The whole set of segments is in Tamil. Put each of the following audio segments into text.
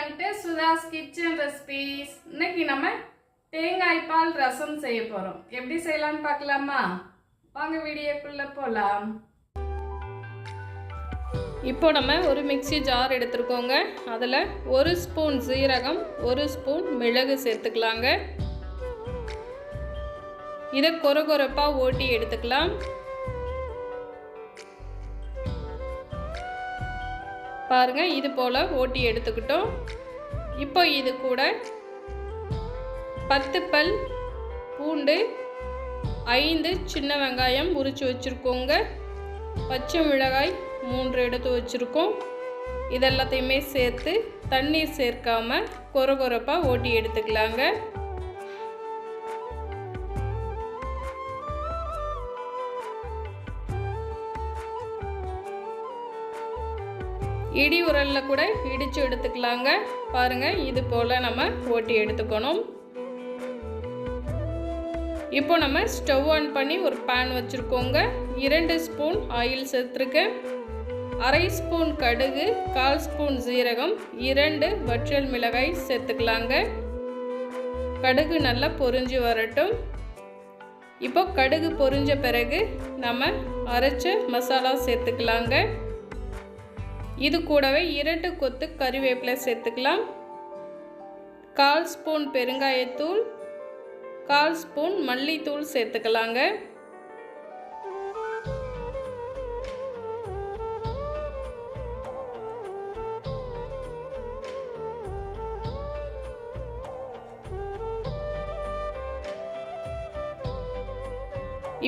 Welcome to Sudha's kitchen recipes. இன்னைக்கு நம்ம தேங்காய் பால் ரசம் செய்ய போறோம். எப்படி செய்யலாம்னு பார்க்கலாமா? வாங்க வீடியோக்குள்ள போலாம். இப்போ நம்ம ஒரு மிக்ஸி ஜார் எடுத்துக்கோங்க. அதில் 1 ஸ்பூன் சீரகம் 1 ஸ்பூன் மிளகு சேர்த்துக்கலாங்க. இதை கொரகொரப்பாக ஓட்டி எடுத்துக்கலாம். பாருங்க, இது போல் ஓட்டி எடுத்துக்கிட்டோம். இப்போ இது கூட 10 பல் பூண்டு, 5 சின்ன வெங்காயம் உரித்து வச்சுருக்கோங்க, பச்சை மிளகாய் 3 எடுத்து வச்சுருக்கோம். இதெல்லாத்தையுமே சேர்த்து தண்ணீர் சேர்க்காமல் கொரகொரப்பாக ஓட்டி எடுத்துக்கலாங்க. இடி உரலில் கூட இடித்து எடுத்துக்கலாங்க. பாருங்கள், இது போல் நம்ம ஓட்டி எடுத்துக்கணும். இப்போ நம்ம ஸ்டவ் ஆன் பண்ணி ஒரு பேன் வச்சுருக்கோங்க. 2 ஸ்பூன் ஆயில் சேர்த்துருக்கேன். 1/2 ஸ்பூன் கடுகு, 1/4 ஸ்பூன் சீரகம், 2 வற்றல் மிளகாய் சேர்த்துக்கலாங்க. கடுகு நல்லா பொரிஞ்சு வரட்டும். இப்போ கடுகு பொரிஞ்ச பிறகு நம்ம அரைச்ச மசாலா சேர்த்துக்கலாங்க. இது கூடவே 2 கொத்து கறிவேப்பிலை சேர்த்துக்கலாம். 1/4 ஸ்பூன் பெருங்காயத்தூள், 1/4 ஸ்பூன் மல்லித்தூள் சேர்த்துக்கலாங்க.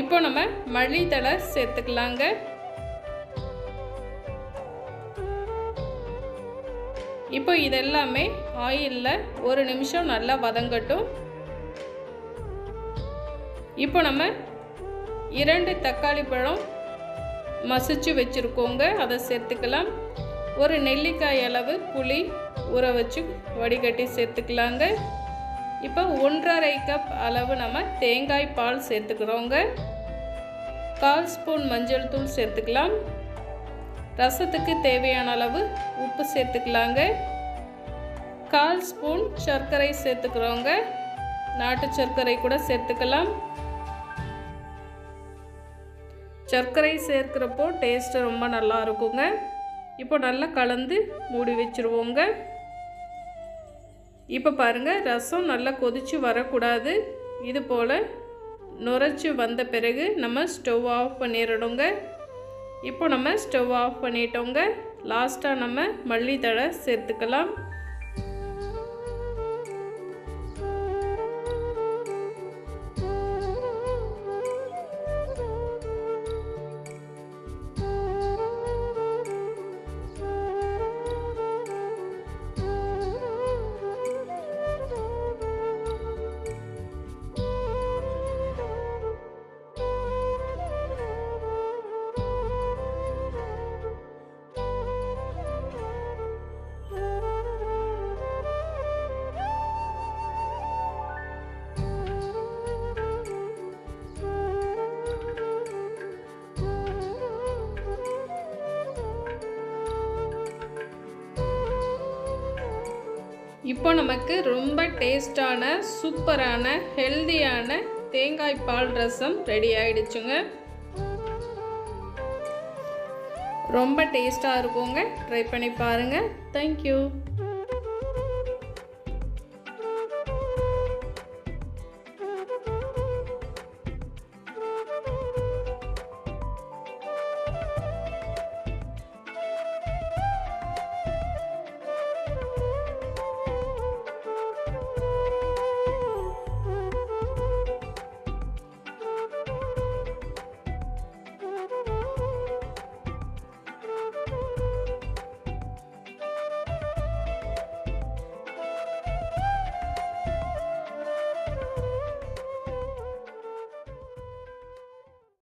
இப்போ நம்ம மல்லித்தழை சேர்த்துக்கலாங்க. இப்போ இதெல்லாமே ஆயிலில் 1 நிமிஷம் நல்லா வதங்கட்டும். இப்போ நம்ம 2 தக்காளி பழம் மசிச்சு வச்சுருக்கோங்க, அதை சேர்த்துக்கலாம். 1 நெல்லிக்காய் அளவு புளி ஊற வச்சு வடிகட்டி சேர்த்துக்கலாங்க. இப்போ 1½ கப் அளவு நம்ம தேங்காய் பால் சேர்த்துக்கிறோங்க. 1/4 ஸ்பூன் மஞ்சள் தூள் சேர்த்துக்கலாம். ரசத்துக்கு தேவையான அளவு உப்பு சேர்த்துக்கலாங்க. 1/4 ஸ்பூன் சர்க்கரை சேர்த்துக்கிறோங்க. நாட்டு சர்க்கரை கூட சேர்த்துக்கலாம். சர்க்கரை சேர்க்கிறப்போ டேஸ்ட்டு ரொம்ப நல்லா இருக்குங்க. இப்போ நல்லா கலந்து மூடி வச்சுருவோங்க. இப்போ பாருங்கள், ரசம் நல்லா கொதித்து வரக்கூடாது. இது போல் நுரைச்சி வந்த பிறகு நம்ம ஸ்டவ் ஆஃப் பண்ணிடணுங்க. இப்போ நம்ம ஸ்டவ் ஆஃப் பண்ணிட்டோங்க. லாஸ்ட்டாக நம்ம மல்லித்தழை சேர்த்துக்கலாம். இப்போ நமக்கு ரொம்ப டேஸ்டான சூப்பரான ஹெல்தியான தேங்காய் பால் ரசம் ரெடி ஆயிடுச்சுங்க. ரொம்ப டேஸ்டாக இருக்குங்க. ட்ரை பண்ணி பாருங்கள். தேங்க்யூ.